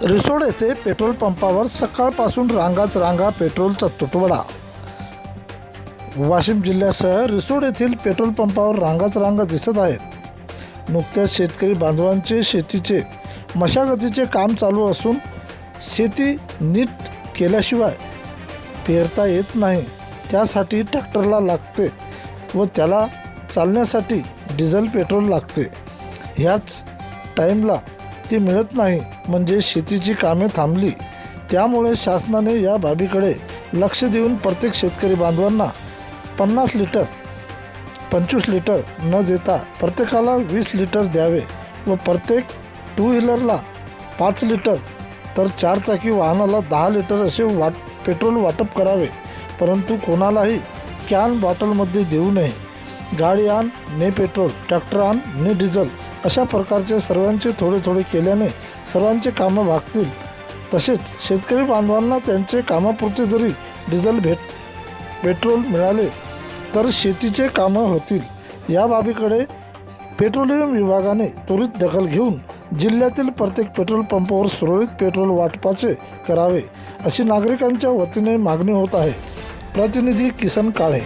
रिसोड येथे पेट्रोल पंपावर सकाळपासून रांगा पेट्रोलचा तुटवडा। वाशिम जिल्ह्यासह रिसोड येथील पेट्रोल पंपावर रांगा दिसत आहेत। नुकत्याच शेतकरी बांधवांचे शेतीचे मशागतीचे काम चालू असून शेती नीट केल्याशिवाय पेरता येत नाही। त्यासाठी ट्रॅक्टरला लागते व त्याला चालण्यासाठी डिझेल पेट्रोल लागते। ह्याच टाईमला ती मिळत नाही म्हणजे शेतीची कामे थांबली। त्यामुळे शासनाने या बाबीकडे लक्ष देऊन प्रत्येक शेतकरी बांधवांना 50 लिटर 25 लिटर न देता प्रत्येकाला 20 लिटर द्यावे व प्रत्येक 2 व्हीलरला 5 लिटर तर 4 चाकी वाहनाला 10 लिटर असे पेट्रोल वाटप करावे। परंतु कोणालाही कॅन बॉटलमध्ये देऊ नये। गाडी आण ने पेट्रोल, ट्रॅक्टर आण ने डिझेल अशा प्रकारचे सर्वांचे थोडे केल्याने सर्वांचे कामं भागतील। तसेच शेतकरी बांधवांना त्यांचे कामापुरते जरी डिझेल पेट्रोल मिळाले तर शेतीचे कामं होतील। या बाबीकडे पेट्रोलियम विभागाने त्वरित दखल घेऊन जिल्ह्यातील प्रत्येक पेट्रोल पंपावर सुरळीत पेट्रोल वाटपाचे करावे अशी नागरिकांच्या वतीने मागणी होत आहे। प्रतिनिधी किसन काळे।